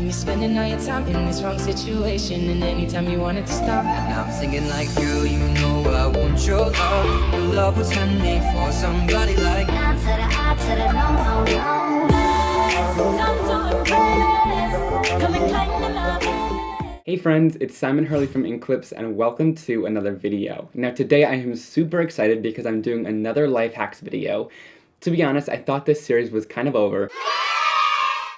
And you're spending all your time in this wrong situation, and anytime you want it to stop. And I'm singing like, girl, you know I want your love. Your love was handmade for somebody like me. I to the no, no, no. Time to impress. Come and claim the love. Hey friends, it's Simon Hurley from Inklipse and welcome to another video. Now today I am super excited because I'm doing another life hacks video. To be honest, I thought this series was kind of over.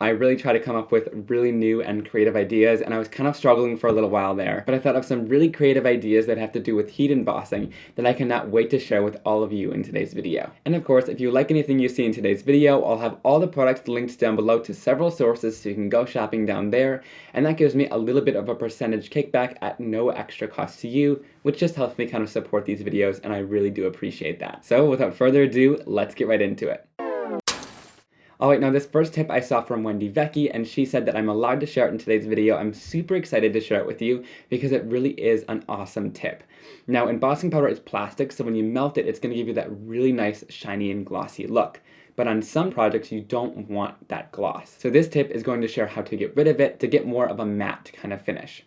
I really try to come up with really new and creative ideas, and I was kind of struggling for a little while there, but I thought of some really creative ideas that have to do with heat embossing that I cannot wait to share with all of you in today's video. And of course, if you like anything you see in today's video, I'll have all the products linked down below to several sources so you can go shopping down there, and that gives me a little bit of a percentage kickback at no extra cost to you, which just helps me kind of support these videos, and I really do appreciate that. So without further ado, let's get right into it. Alright, now this first tip I saw from Wendy Vecchi, and she said that I'm allowed to share it in today's video. I'm super excited to share it with you because it really is an awesome tip. Now, embossing powder is plastic, so when you melt it, it's going to give you that really nice, shiny and glossy look. But on some projects, you don't want that gloss. So this tip is going to share how to get rid of it to get more of a matte kind of finish.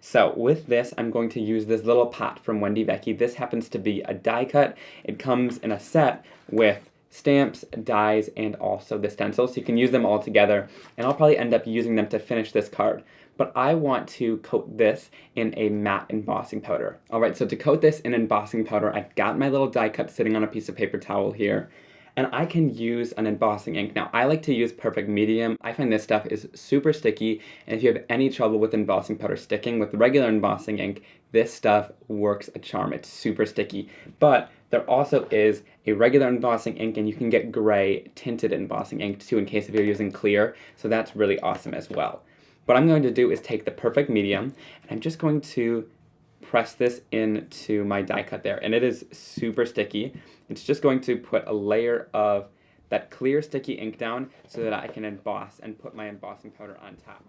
So with this, I'm going to use this little pot from Wendy Vecchi. This happens to be a die cut. It comes in a set with stamps, dies, and also the stencil, so you can use them all together, and I'll probably end up using them to finish this card. But I want to coat this in a matte embossing powder. Alright, so to coat this in embossing powder, I've got my little die cut sitting on a piece of paper towel here, and I can use an embossing ink. Now, I like to use Perfect Medium. I find this stuff is super sticky, and if you have any trouble with embossing powder sticking with regular embossing ink, this stuff works a charm. It's super sticky. But there also is a regular embossing ink, and you can get gray tinted embossing ink too in case if you're using clear, so that's really awesome as well. What I'm going to do is take the Perfect Medium, and I'm just going to press this into my die cut there, and it is super sticky. It's just going to put a layer of that clear sticky ink down so that I can emboss and put my embossing powder on top.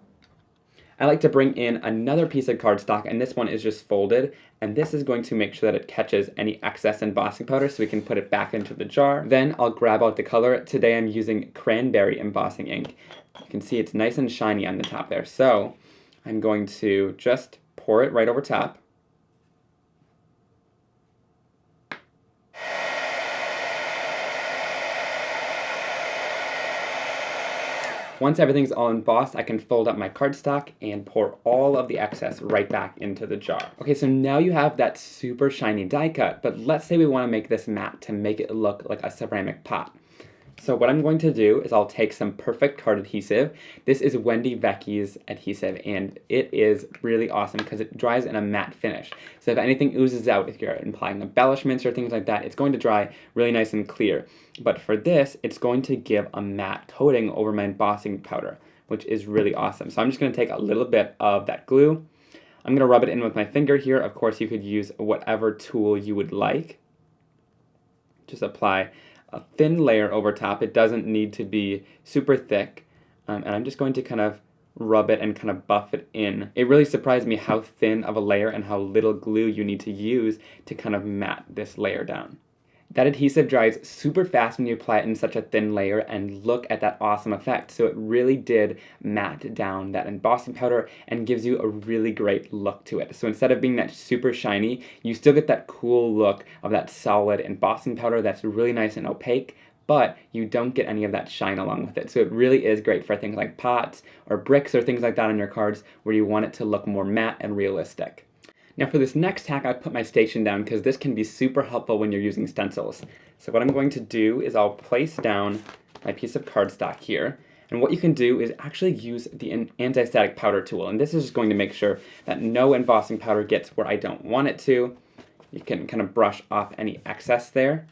I like to bring in another piece of cardstock, and this one is just folded, and this is going to make sure that it catches any excess embossing powder so we can put it back into the jar. Then I'll grab out the color. Today I'm using cranberry embossing ink. You can see it's nice and shiny on the top there, so I'm going to just pour it right over top. Once everything's all embossed, I can fold up my cardstock and pour all of the excess right back into the jar. Okay, so now you have that super shiny die cut, but let's say we want to make this matte to make it look like a ceramic pot. So what I'm going to do is I'll take some Perfect Card Adhesive. This is Wendy Vecchi's adhesive, and it is really awesome because it dries in a matte finish. So if anything oozes out, if you're applying embellishments or things like that, it's going to dry really nice and clear. But for this, it's going to give a matte coating over my embossing powder, which is really awesome. So I'm just going to take a little bit of that glue. I'm going to rub it in with my finger here. Of course, you could use whatever tool you would like. Just apply a thin layer over top. It doesn't need to be super thick, and I'm just going to kind of rub it and kind of buff it in. It really surprised me how thin of a layer and how little glue you need to use to kind of matte this layer down. That adhesive dries super fast when you apply it in such a thin layer, and look at that awesome effect. So it really did matte down that embossing powder and gives you a really great look to it. So instead of being that super shiny, you still get that cool look of that solid embossing powder that's really nice and opaque, but you don't get any of that shine along with it. So it really is great for things like pots or bricks or things like that on your cards where you want it to look more matte and realistic. Now for this next hack, I put my Stay-tion down because this can be super helpful when you're using stencils. So what I'm going to do is I'll place down my piece of cardstock here, and what you can do is actually use the anti-static powder tool, and this is just going to make sure that no embossing powder gets where I don't want it to. You can kind of brush off any excess there.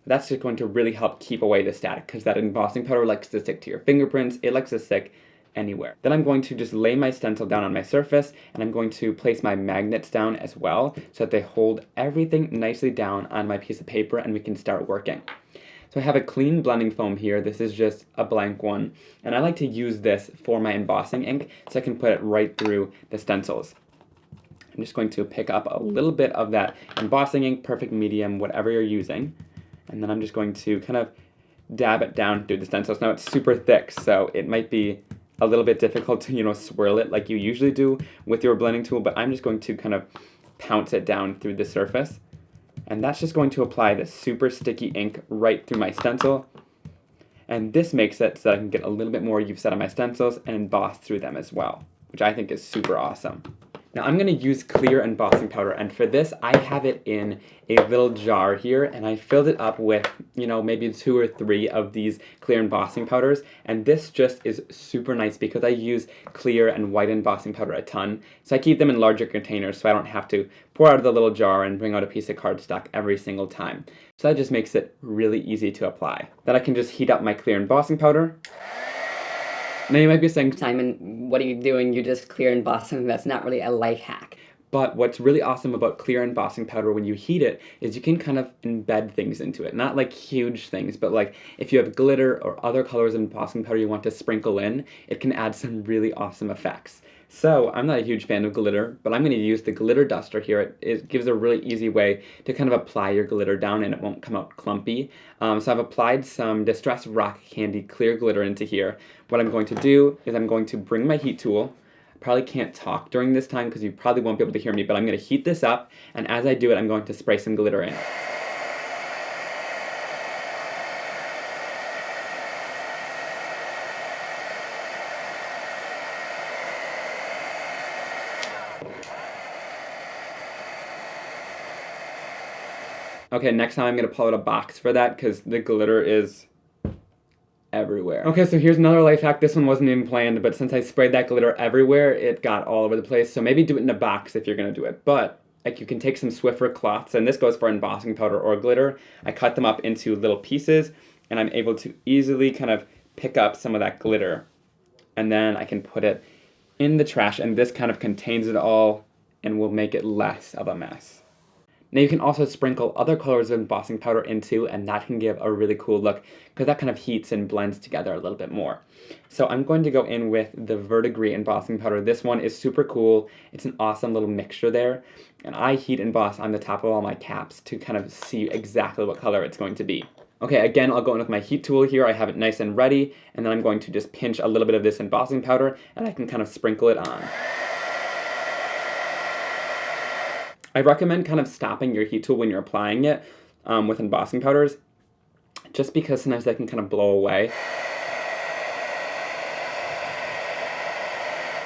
That's just going to really help keep away the static because that embossing powder likes to stick to your fingerprints, it likes to stick anywhere. Then I'm going to just lay my stencil down on my surface, and I'm going to place my magnets down as well so that they hold everything nicely down on my piece of paper and we can start working. So I have a clean blending foam here. This is just a blank one, and I like to use this for my embossing ink so I can put it right through the stencils. I'm just going to pick up a little bit of that embossing ink, Perfect Medium, whatever you're using, and then I'm just going to kind of dab it down through the stencils. Now it's super thick, so it might be a little bit difficult to, you know, swirl it like you usually do with your blending tool, but I'm just going to kind of pounce it down through the surface. And that's just going to apply this super sticky ink right through my stencil. And this makes it so that I can get a little bit more use out of my stencils and emboss through them as well, which I think is super awesome. Now I'm going to use clear embossing powder, and for this I have it in a little jar here, and I filled it up with, you know, maybe 2 or 3 of these clear embossing powders, and this just is super nice because I use clear and white embossing powder a ton, so I keep them in larger containers so I don't have to pour out of the little jar and bring out a piece of cardstock every single time. So that just makes it really easy to apply. Then I can just heat up my clear embossing powder. Now you might be saying, Simon, what are you doing? You just clear embossing. That's not really a life hack. but what's really awesome about clear embossing powder when you heat it is you can kind of embed things into it. Not like huge things, but like if you have glitter or other colors of embossing powder you want to sprinkle in, it can add some really awesome effects. So I'm not a huge fan of glitter, but I'm going to use the glitter duster here. It gives a really easy way to kind of apply your glitter down and it won't come out clumpy. So I've applied some Distress Rock Candy clear glitter into here. What I'm going to do is I'm going to bring my heat tool. I probably can't talk during this time because you probably won't be able to hear me, but I'm going to heat this up, and as I do it I'm going to spray some glitter in. Okay, next time I'm going to pull out a box for that because the glitter is everywhere. Okay, so here's another life hack. This one wasn't even planned, but since I sprayed that glitter everywhere, it got all over the place. So maybe do it in a box if you're going to do it. But like you can take some Swiffer cloths, and this goes for embossing powder or glitter. I cut them up into little pieces, and I'm able to easily kind of pick up some of that glitter. And then I can put it in the trash, and this kind of contains it all and will make it less of a mess. Now you can also sprinkle other colors of embossing powder into, and that can give a really cool look because that kind of heats and blends together a little bit more. So I'm going to go in with the Verdigris embossing powder. This one is super cool. It's an awesome little mixture there. And I heat emboss on the top of all my caps to kind of see exactly what color it's going to be. Okay, again, I'll go in with my heat tool here. I have it nice and ready, and then I'm going to just pinch a little bit of this embossing powder, and I can kind of sprinkle it on. I recommend kind of stopping your heat tool when you're applying it with embossing powders, just because sometimes they can kind of blow away.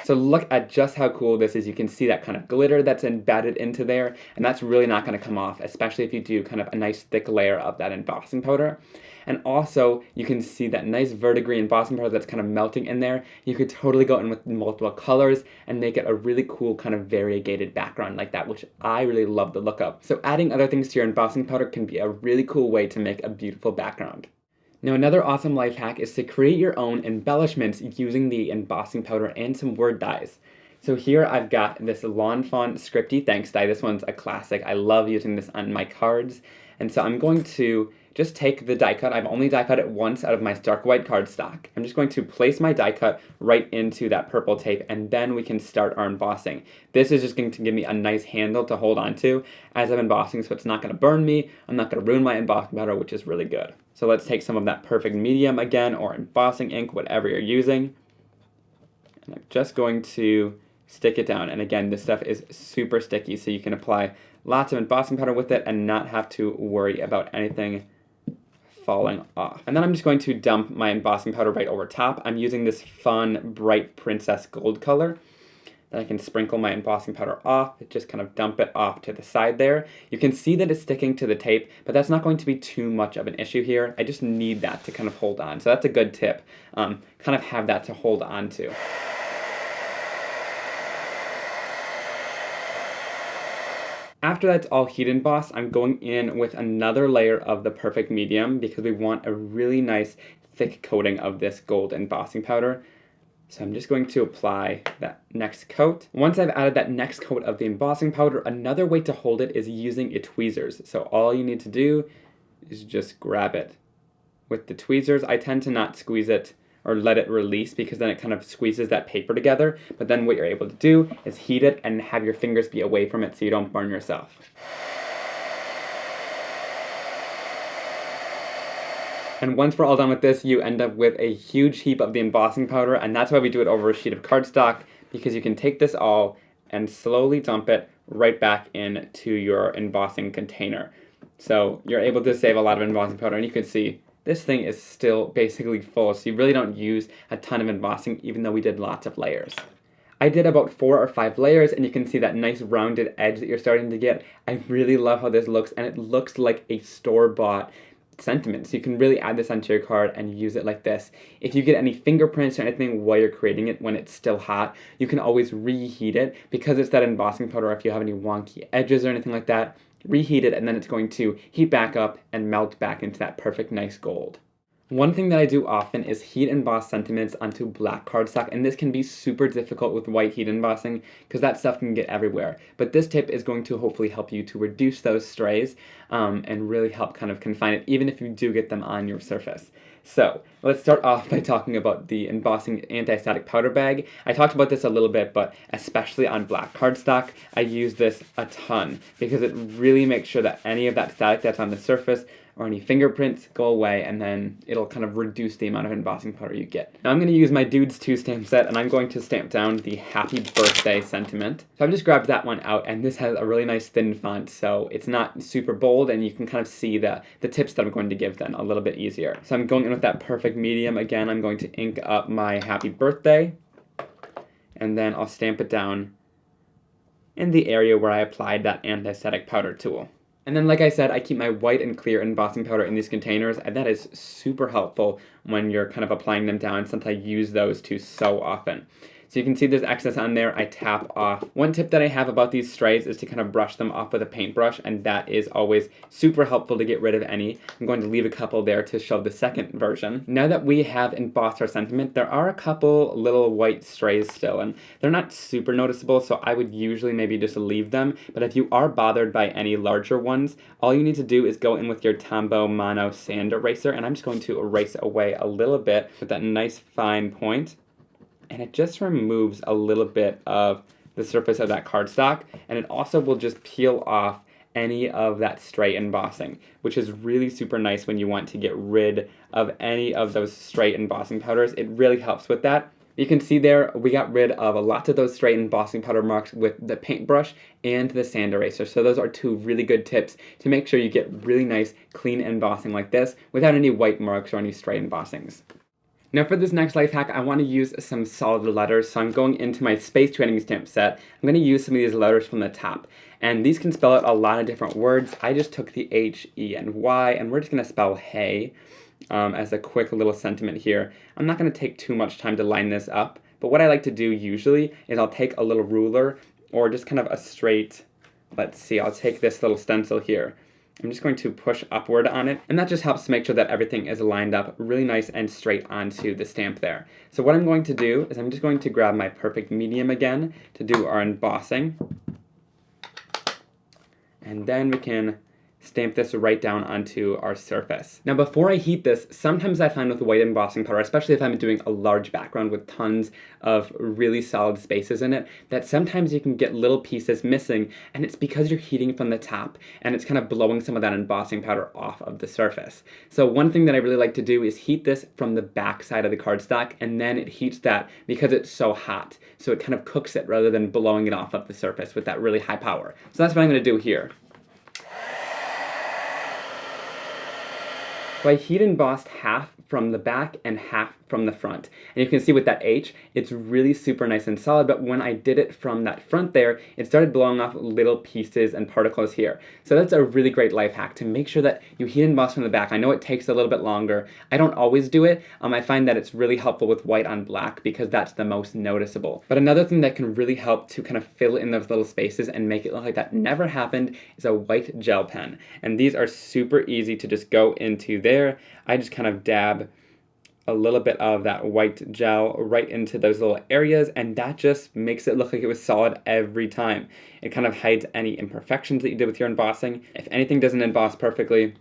So look at just how cool this is. You can see that kind of glitter that's embedded into there, and that's really not going to come off, especially if you do kind of a nice thick layer of that embossing powder. And also, you can see that nice Verdigris embossing powder that's kind of melting in there. You could totally go in with multiple colors and make it a really cool kind of variegated background like that, which I really love the look of. So adding other things to your embossing powder can be a really cool way to make a beautiful background. Now another awesome life hack is to create your own embellishments using the embossing powder and some word dyes. So here I've got this Lawn Fawn Scripty Thanks die. This one's a classic. I love using this on my cards. And so I'm going to just take the die cut. I've only die cut it once out of my stark white cardstock. I'm just going to place my die cut right into that purple tape, and then we can start our embossing. This is just going to give me a nice handle to hold on to as I'm embossing, so it's not going to burn me. I'm not going to ruin my embossing powder, which is really good. So let's take some of that perfect medium again, or embossing ink, whatever you're using. And I'm just going to stick it down. And again, this stuff is super sticky, so you can apply lots of embossing powder with it and not have to worry about anything falling off. And then I'm just going to dump my embossing powder right over top. I'm using this fun bright princess gold color. Then I can sprinkle my embossing powder off, just kind of dump it off to the side there. You can see that it's sticking to the tape, but that's not going to be too much of an issue here. I just need that to kind of hold on. So that's a good tip. Kind of have that to hold on to. After that's all heat embossed, I'm going in with another layer of the perfect medium because we want a really nice thick coating of this gold embossing powder. So I'm just going to apply that next coat. Once I've added that next coat of the embossing powder, another way to hold it is using your tweezers. So all you need to do is just grab it with the tweezers. I tend to not squeeze it or let it release because then it kind of squeezes that paper together. But then what you're able to do is heat it and have your fingers be away from it so you don't burn yourself. And once we're all done with this, you end up with a huge heap of the embossing powder, and that's why we do it over a sheet of cardstock, because you can take this all and slowly dump it right back into your embossing container. So you're able to save a lot of embossing powder, and you can see this thing is still basically full, so you really don't use a ton of embossing, even though we did lots of layers. I did about 4 or 5 layers, and you can see that nice rounded edge that you're starting to get. I really love how this looks, and it looks like a store-bought sentiment. So you can really add this onto your card and use it like this. If you get any fingerprints or anything while you're creating it when it's still hot, you can always reheat it. Because it's that embossing powder, if you have any wonky edges or anything like that, reheat it, and then it's going to heat back up and melt back into that perfect nice gold. One thing that I do often is heat emboss sentiments onto black cardstock, and this can be super difficult with white heat embossing because that stuff can get everywhere. But this tip is going to hopefully help you to reduce those strays and really help kind of confine it, even if you do get them on your surface. So let's start off by talking about the embossing anti-static powder bag. I talked about this a little bit, but especially on black cardstock, I use this a ton because it really makes sure that any of that static that's on the surface or any fingerprints go away, and then it'll kind of reduce the amount of embossing powder you get. Now I'm going to use my Dudes 2 stamp set, and I'm going to stamp down the Happy Birthday sentiment. So I've just grabbed that one out, and this has a really nice thin font, so it's not super bold, and you can kind of see the tips that I'm going to give then a little bit easier. So I'm going in with that perfect medium. Again, I'm going to ink up my Happy Birthday, and then I'll stamp it down in the area where I applied that anti-static powder tool. And then, like I said, I keep my white and clear embossing powder in these containers, and that is super helpful when you're kind of applying them down, since I use those two so often. So you can see there's excess on there, I tap off. One tip that I have about these strays is to kind of brush them off with a paintbrush, and that is always super helpful to get rid of any. I'm going to leave a couple there to show the second version. Now that we have embossed our sentiment, there are a couple little white strays still, and they're not super noticeable, so I would usually maybe just leave them. But if you are bothered by any larger ones, all you need to do is go in with your Tombow Mono Sand Eraser, and I'm just going to erase away a little bit with that nice fine point. And it just removes a little bit of the surface of that cardstock, and it also will just peel off any of that stray embossing, which is really super nice when you want to get rid of any of those stray embossing powders. It really helps with that. You can see there we got rid of a lot of those stray embossing powder marks with the paintbrush and the sand eraser. So those are two really good tips to make sure you get really nice clean embossing like this without any white marks or any stray embossings. Now for this next life hack, I want to use some solid letters, so I'm going into my Space Trading stamp set. I'm going to use some of these letters from the top, and these can spell out a lot of different words. I just took the H, E, and Y, and we're just going to spell hey as a quick little sentiment here. I'm not going to take too much time to line this up, but what I like to do usually is I'll take a little ruler or just kind of a straight, let's see, I'll take this little stencil here. I'm just going to push upward on it, and that just helps to make sure that everything is lined up really nice and straight onto the stamp there. So what I'm going to do is I'm just going to grab my perfect medium again to do our embossing, and then we can stamp this right down onto our surface. Now before I heat this, sometimes I find with white embossing powder, especially if I'm doing a large background with tons of really solid spaces in it, that sometimes you can get little pieces missing, and it's because you're heating from the top and it's kind of blowing some of that embossing powder off of the surface. So one thing that I really like to do is heat this from the back side of the cardstock, and then it heats that because it's so hot. So it kind of cooks it rather than blowing it off of the surface with that really high power. So that's what I'm going to do here. So I heat embossed half from the back and half from the front. And you can see with that H, it's really super nice and solid, but when I did it from that front there, it started blowing off little pieces and particles here. So that's a really great life hack to make sure that you heat emboss from the back. I know it takes a little bit longer. I don't always do it. I find that it's really helpful with white on black because that's the most noticeable. But another thing that can really help to kind of fill in those little spaces and make it look like that never happened is a white gel pen. And these are super easy to just go into there. I just kind of dab a little bit of that white gel right into those little areas, and that just makes it look like it was solid every time. It kind of hides any imperfections that you did with your embossing. If anything doesn't emboss perfectly,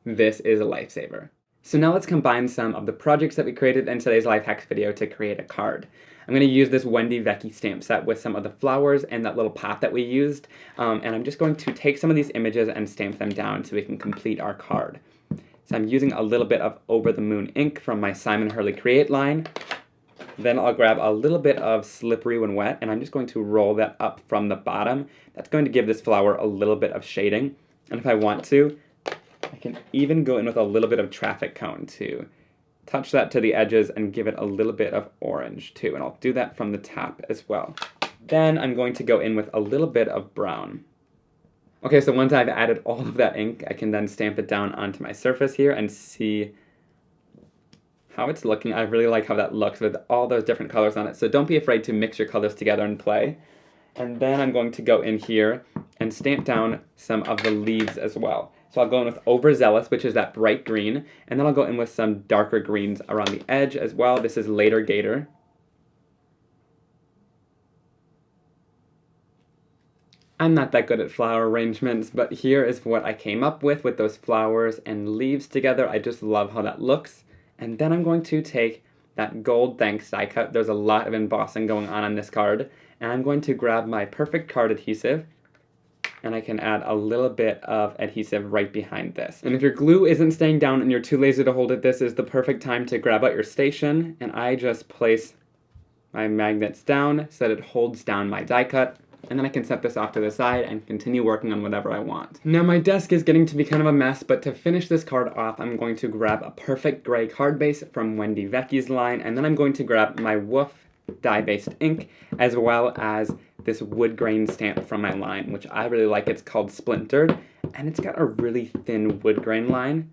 this is a lifesaver. So now let's combine some of the projects that we created in today's life hacks video to create a card. I'm going to use this Wendy Vecchi stamp set with some of the flowers and that little pot that we used, and I'm just going to take some of these images and stamp them down so we can complete our card. So I'm using a little bit of Over the Moon ink from my Simon Hurley Create line. Then I'll grab a little bit of Slippery When Wet, and I'm just going to roll that up from the bottom. That's going to give this flower a little bit of shading. And if I want to, I can even go in with a little bit of Traffic Cone to touch that to the edges and give it a little bit of orange too. And I'll do that from the top as well. Then I'm going to go in with a little bit of brown. Okay, so once I've added all of that ink, I can then stamp it down onto my surface here and see how it's looking. I really like how that looks with all those different colors on it. So don't be afraid to mix your colors together and play. And then I'm going to go in here and stamp down some of the leaves as well. So I'll go in with Overzealous, which is that bright green, and then I'll go in with some darker greens around the edge as well. This is Later Gator. I'm not that good at flower arrangements, but here is what I came up with those flowers and leaves together. I just love how that looks. And then I'm going to take that Gold Thanks die cut. There's a lot of embossing going on this card. And I'm going to grab my Perfect Card Adhesive, and I can add a little bit of adhesive right behind this. And if your glue isn't staying down and you're too lazy to hold it, this is the perfect time to grab out your Station, and I just place my magnets down so that it holds down my die cut, and then I can set this off to the side and continue working on whatever I want. Now my desk is getting to be kind of a mess, but to finish this card off, I'm going to grab a Perfect Gray card base from Wendy Vecchi's line, and then I'm going to grab my Woof dye-based ink, as well as this wood grain stamp from my line, which I really like. It's called Splintered, and it's got a really thin wood grain line.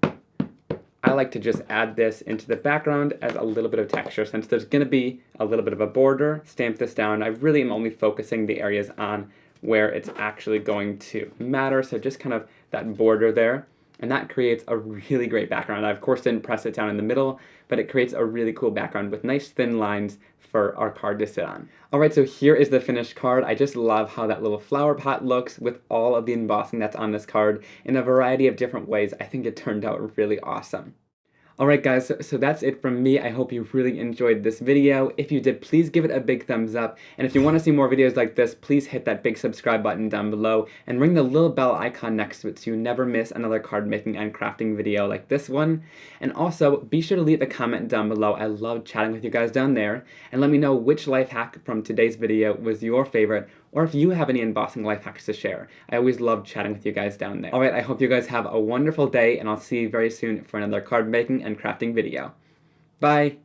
I like to just add this into the background as a little bit of texture. Since there's going to be a little bit of a border, stamp this down. I really am only focusing the areas on where it's actually going to matter, so just kind of that border there. And that creates a really great background. I, of course, didn't press it down in the middle, but it creates a really cool background with nice thin lines for our card to sit on. Alright, so here is the finished card. I just love how that little flower pot looks with all of the embossing that's on this card in a variety of different ways. I think it turned out really awesome. Alright guys, so that's it from me. I hope you really enjoyed this video. If you did, please give it a big thumbs up. And if you want to see more videos like this, please hit that big subscribe button down below and ring the little bell icon next to it so you never miss another card making and crafting video like this one. And also, be sure to leave a comment down below. I love chatting with you guys down there. And let me know which life hack from today's video was your favorite, or if you have any embossing life hacks to share. I always love chatting with you guys down there. Alright, I hope you guys have a wonderful day, and I'll see you very soon for another card making and crafting video. Bye!